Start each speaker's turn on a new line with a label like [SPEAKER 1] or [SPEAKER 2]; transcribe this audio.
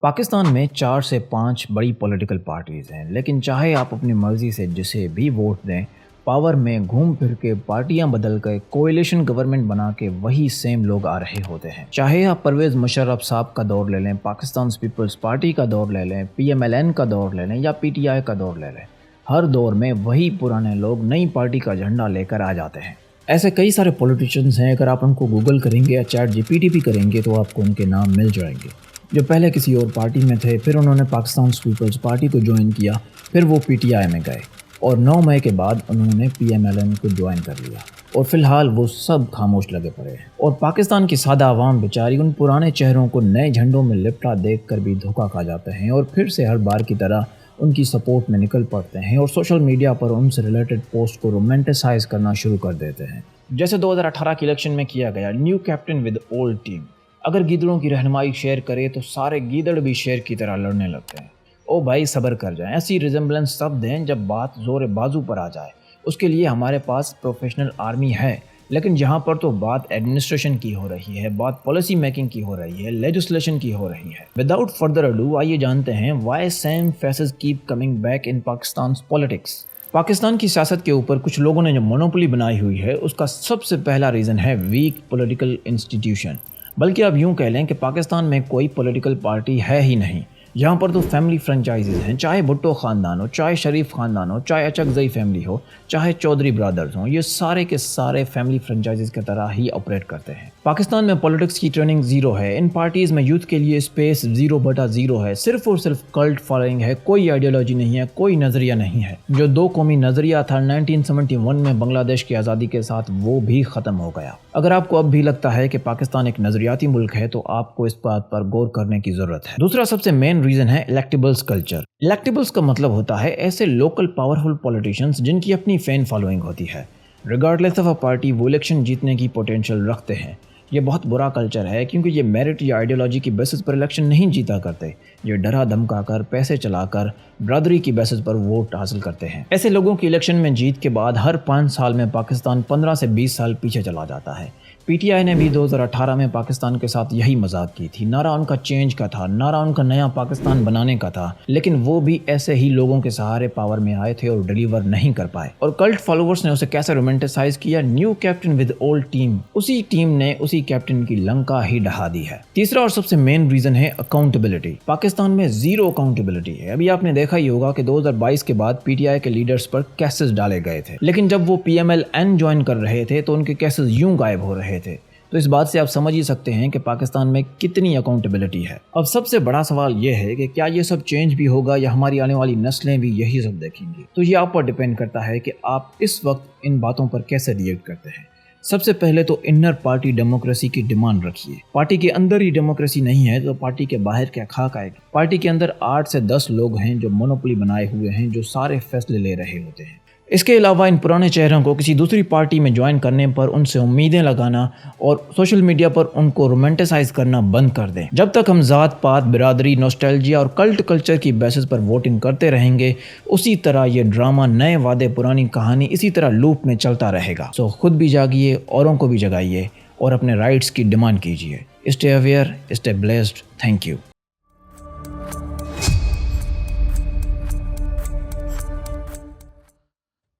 [SPEAKER 1] پاکستان میں 4 سے 5 بڑی پولیٹیکل پارٹیز ہیں، لیکن چاہے آپ اپنی مرضی سے جسے بھی ووٹ دیں، پاور میں گھوم پھر کے پارٹیاں بدل کے کوئلیشن گورنمنٹ بنا کے وہی سیم لوگ آ رہے ہوتے ہیں۔ چاہے آپ پرویز مشرف صاحب کا دور لے لیں، پاکستان پیپلز پارٹی کا دور لے لیں، PMLN کا دور لے لیں یا PTI کا دور لے لیں، ہر دور میں وہی پرانے لوگ نئی پارٹی کا جھنڈا لے کر آ جاتے ہیں۔ ایسے کئی سارے پولیٹیشنز ہیں، اگر آپ ان کو گوگل کریں گے یا چیٹ GPT بھی کریں گے تو آپ کو ان کے نام مل جائیں گے، جو پہلے کسی اور پارٹی میں تھے، پھر انہوں نے پاکستان پیپلز پارٹی کو جوائن کیا، پھر وہ PTI میں گئے اور 9 مئی کے بعد انہوں نے PMLN کو جوائن کر لیا، اور فی الحال وہ سب خاموش لگے پڑے ہیں۔ اور پاکستان کی سادہ عوام بیچاری ان پرانے چہروں کو نئے جھنڈوں میں لپٹا دیکھ کر بھی دھوکا کھا جاتے ہیں، اور پھر سے ہر بار کی طرح ان کی سپورٹ میں نکل پڑتے ہیں اور سوشل میڈیا پر ان سے ریلیٹڈ پوسٹ کو رومانٹیسائز کرنا شروع کر دیتے ہیں، جیسے 2018 کے الیکشن میں کیا گیا، new captain with old team. اگر گیدڑوں کی رہنمائی شیئر کرے تو سارے گیدڑ بھی شیر کی طرح لڑنے لگتے ہیں۔ او بھائی صبر کر جائیں، ایسی ریزمبلنس تب دیں جب بات زور بازو پر آ جائے۔ اس کے لیے ہمارے پاس پروفیشنل آرمی ہے، لیکن یہاں پر تو بات ایڈمنسٹریشن کی ہو رہی ہے، بات پالیسی میکنگ کی ہو رہی ہے، لیجسلیشن کی ہو رہی ہے۔ وداؤٹ فردر اڈو، آئیے جانتے ہیں why same faces keep coming back in پاکستان's پالیٹکس۔ پاکستان کی سیاست کے اوپر کچھ لوگوں نے جو مونوپولی بنائی ہوئی ہے، اس کا سب سے پہلا ریزن ہے ویک پولیٹیکل انسٹیٹیوشن، بلکہ اب یوں کہہ لیں کہ پاکستان میں کوئی پولیٹیکل پارٹی ہے ہی نہیں۔ یہاں پر تو فیملی فرنچائزز ہیں، چاہے بھٹو خاندان ہو، چاہے شریف خاندان ہو، چاہے اچکزئی فیملی ہو، چاہے چودھری برادرز ہوں، یہ سارے کے سارے فیملی فرنچائزز کی طرح ہی آپریٹ کرتے ہیں۔ پاکستان میں پولیٹکس کی ٹریننگ زیرو ہے، ان پارٹیز میں یوتھ کے لیے اسپیس 0/0 ہے، صرف اور صرف کلٹ فالوئنگ ہے، کوئی آئیڈیالوجی نہیں ہے، کوئی نظریہ نہیں ہے۔ جو 2 قومی نظریہ تھا 1971 میں بنگلہ دیش کی آزادی کے ساتھ، وہ بھی ختم ہو گیا۔ اگر آپ کو اب بھی لگتا ہے کہ پاکستان ایک نظریاتی ملک ہے تو آپ کو اس بات پر غور کرنے کی ضرورت ہے۔ دوسرا سب سے مین ریزن ہے الیکٹیبلز کلچر۔ الیکٹیبلز کا مطلب ہوتا ہے ایسے لوکل پاورفل پولیٹیشینز جن کی اپنی فین فالوئنگ ہوتی ہے، ریگارڈلیس آف اے پارٹی وہ الیکشن جیتنے کی پوٹینشیل رکھتے ہیں۔ یہ بہت برا کلچر ہے کیونکہ یہ میرٹ یا آئیڈیالوجی کی بیسس پر الیکشن نہیں جیتا کرتے، یہ ڈرا دھمکا کر، پیسے چلا کر، برادری کی بیسس پر ووٹ حاصل کرتے ہیں۔ ایسے لوگوں کی الیکشن میں جیت کے بعد ہر 5 سال میں پاکستان 15 سے 20 سال پیچھے چلا جاتا ہے۔ PTI نے بھی 2018 میں پاکستان کے ساتھ یہی مذاق کی تھی، نعرہ ان کا چینج کا تھا، نعرہ ان کا نیا پاکستان بنانے کا تھا، لیکن وہ بھی ایسے ہی لوگوں کے سہارے پاور میں آئے تھے اور ڈیلیور نہیں کر پائے۔ اور کلٹ فالوورز نے اسے کیسے رومانٹیسائز کیا، new captain with old team, اسی ٹیم نے اسی کیپٹن کی لنکا ہی ڈہا دی ہے۔ تیسرا اور سب سے مین ریزن ہے اکاؤنٹیبلٹی۔ پاکستان میں زیرو اکاؤنٹیبلٹی ہے۔ ابھی آپ نے دیکھا ہی ہوگا کہ 2022 کے بعد PTI کے لیڈرز پر کیسز ڈالے گئے تھے، لیکن جب وہ PMLN جوائن کر رہے تھے تو ان کے کیسز یوں غائب ہو رہے تھے۔ تو اس بات سے آپ سمجھ ہی سکتے ہیں کہ پاکستان میں کتنی اکاؤنٹیبلٹی ہے۔ اب سب سے بڑا سوال یہ ہے کہ کیا یہ سب چینج بھی ہوگا یا ہماری آنے والی نسلیں بھی یہی سب دیکھیں گی؟ تو یہ آپ پر ڈیپینڈ کرتا ہے کہ آپ اس وقت ان باتوں پر کیسے ریئیکٹ کرتے ہیں۔ سب سے پہلے تو انر پارٹی ڈیموکریسی کی ڈیمانڈ رکھیے۔ پارٹی کے اندر ہی ڈیموکریسی نہیں ہے تو پارٹی کے باہر کیا خاک آئے گی؟ پارٹی کے اندر 8 سے 10 لوگ ہیں جو مونوپولی بنائے ہوئے ہیں، جو سارے فیصلے لے رہے ہوتے ہیں۔ اس کے علاوہ ان پرانے چہروں کو کسی دوسری پارٹی میں جوائن کرنے پر ان سے امیدیں لگانا اور سوشل میڈیا پر ان کو رومانٹیسائز کرنا بند کر دیں۔ جب تک ہم ذات پات، برادری، نوسٹیلجیا اور کلٹ کلچر کی بیسس پر ووٹنگ کرتے رہیں گے، اسی طرح یہ ڈرامہ، نئے وعدے، پرانی کہانی اسی طرح لوپ میں چلتا رہے گا۔ سو خود بھی جاگیے، اوروں کو بھی جگائیے اور اپنے رائٹس کی ڈیمانڈ کیجیے۔ Stay aware, stay blessed, thank you.